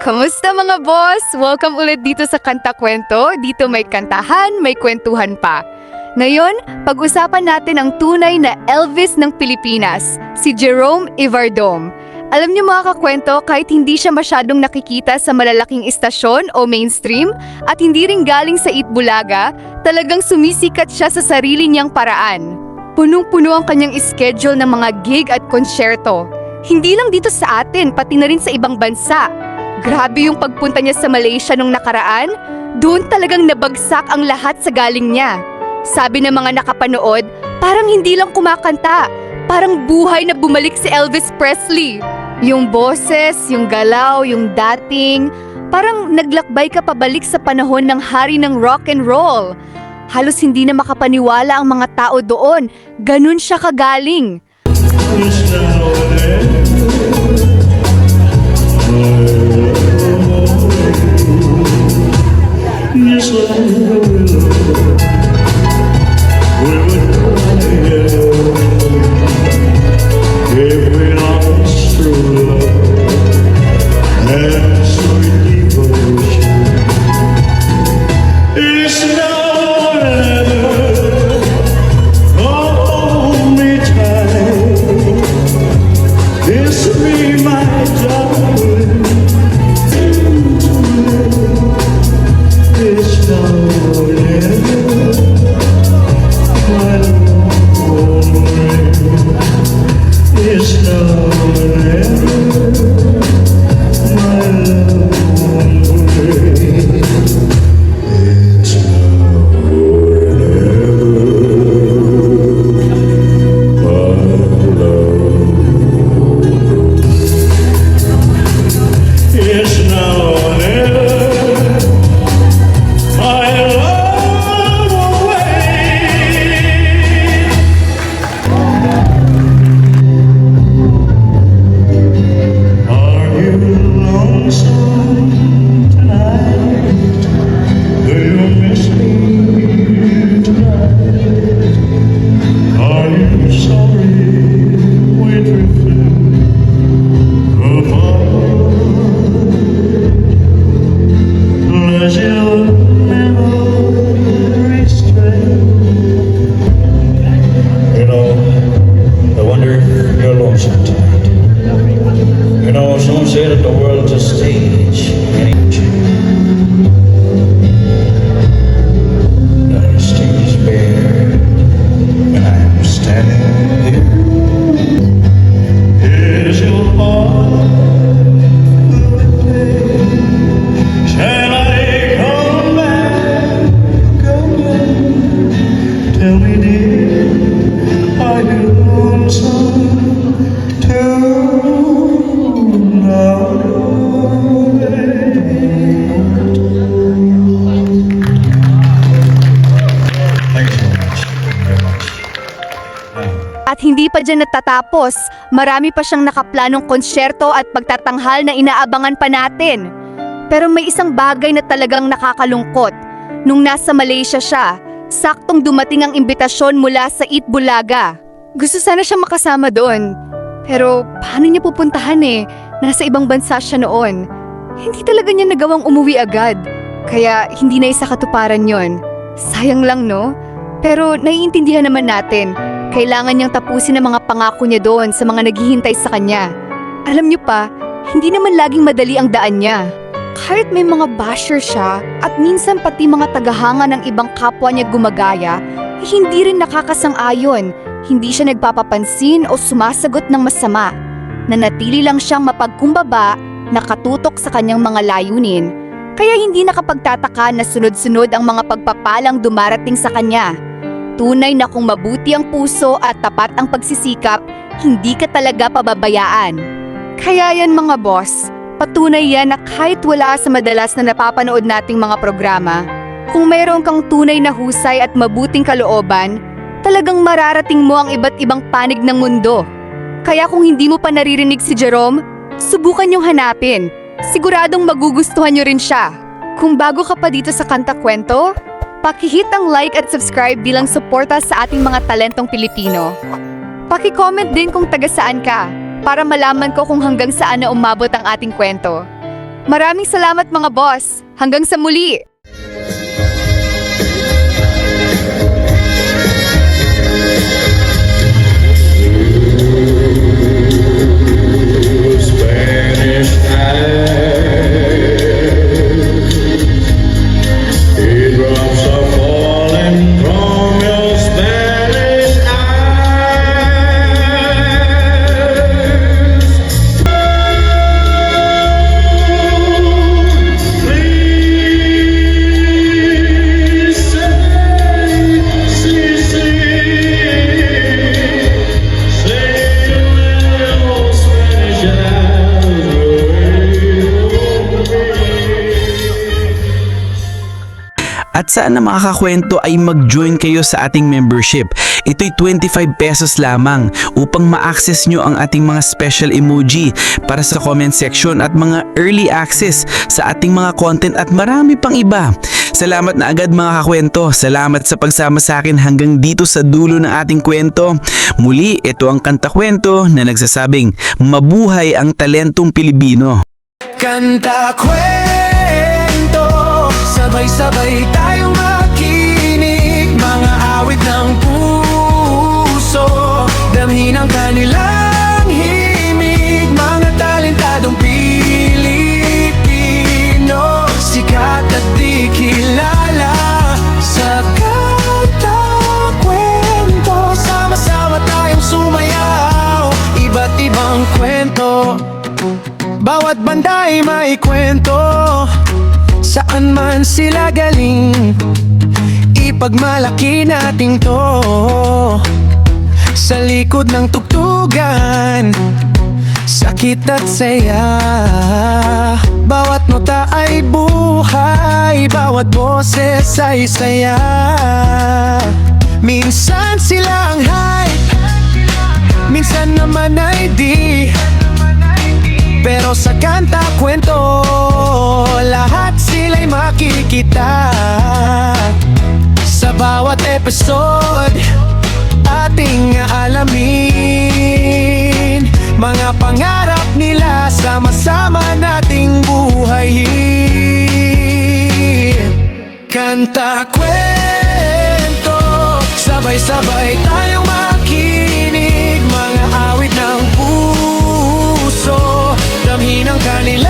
Kamusta mga boss? Welcome ulit dito sa Kanta Kwento. Dito may kantahan, may kwentuhan pa. Ngayon, pag-usapan natin ang tunay na Elvis ng Pilipinas, si Jerome Ivardom. Alam niyo mga kakwento, kahit hindi siya masyadong nakikita sa malalaking istasyon o mainstream at hindi rin galing sa Itbulaga, talagang sumisikat siya sa sarili niyang paraan. Punong-puno ang kanyang schedule ng mga gig at konsyerto. Hindi lang dito sa atin, pati na rin sa ibang bansa. Grabe yung pagpunta niya sa Malaysia nung nakaraan, doon talagang nabagsak ang lahat sa galing niya. Sabi ng mga nakapanood, parang hindi lang kumakanta, parang buhay na bumalik si Elvis Presley. Yung boses, yung galaw, yung dating, parang naglakbay ka pabalik sa panahon ng hari ng rock and roll. Halos hindi na makapaniwala ang mga tao doon, ganun siya kagaling. At hindi pa dyan natatapos, marami pa siyang nakaplanong konsyerto at pagtatanghal na inaabangan pa natin. Pero may isang bagay na talagang nakakalungkot. Nung nasa Malaysia siya, saktong dumating ang imbitasyon mula sa Itbulaga. Gusto sana siya makasama doon. Pero paano niya pupuntahan eh? Nasa ibang bansa siya noon. Hindi talaga niya nagawang umuwi agad. Kaya hindi na isa katuparan yon. Sayang lang no? Pero naiintindihan naman natin. Kailangan niyang tapusin ang mga pangako niya doon sa mga naghihintay sa kanya. Alam niyo pa, hindi naman laging madali ang daan niya. Kahit may mga basher siya at minsan pati mga tagahanga ng ibang kapwa niya gumagaya, hindi rin nakakasang-ayon. Hindi siya nagpapapansin o sumasagot ng masama. Nanatili lang siyang mapagkumbaba, nakatutok sa kanyang mga layunin. Kaya hindi nakapagtataka na sunod-sunod ang mga pagpapalang dumarating sa kanya. Tunay na kung mabuti ang puso at tapat ang pagsisikap, hindi ka talaga pababayaan. Kaya yan mga boss, patunay yan na kahit wala sa madalas na napapanood nating mga programa, kung mayroon kang tunay na husay at mabuting kalooban, talagang mararating mo ang iba't ibang panig ng mundo. Kaya kung hindi mo pa naririnig si Jerome, subukan niyong hanapin. Siguradong magugustuhan niyo rin siya. Kung bago ka pa dito sa Kanta Kwento, paki-hit ang like at subscribe bilang suporta sa ating mga talentong Pilipino. Paki-comment din kung taga saan ka para malaman ko kung hanggang saan na umabot ang ating kwento. Maraming salamat mga boss. Hanggang sa muli. Spanish drops are falling from your Spanish eyes. Please say, say your Spanish At sana mga kakwento ay mag-join kayo sa ating membership. Ito'y 25 pesos lamang upang ma-access nyo ang ating mga special emoji para sa comment section at mga early access sa ating mga content at marami pang iba. Salamat na agad mga kakwento. Salamat sa pagsama sa akin hanggang dito sa dulo ng ating kwento. Muli, ito ang Kanta Kwento na nagsasabing mabuhay ang talentong Pilipino. Kanta kwento, sabay-sabay tayong makinig. Mga awit ng puso, damhin ang kanilang himig. Mga talentadong Pilipino, sikat at di kilala sa kanta kwento. Sama-sama tayong sumayaw, iba't ibang kwento. Bawat banda ay may kwento, saan man sila galing, ipagmalaki natin to. Sa likod ng tugtugan, sakit at saya, bawat nota ay buhay, bawat boses ay saya. Minsan sila ang hype, minsan naman ay di, pero sa Kanta Kwento, lahat sila'y makikita. Sa bawat episode, ating alamin mga pangarap nila, sama-sama nating buhayin. Kanta Kwento, sabay-sabay tayong makinig. Mga awit ng puso, damhin ang kanila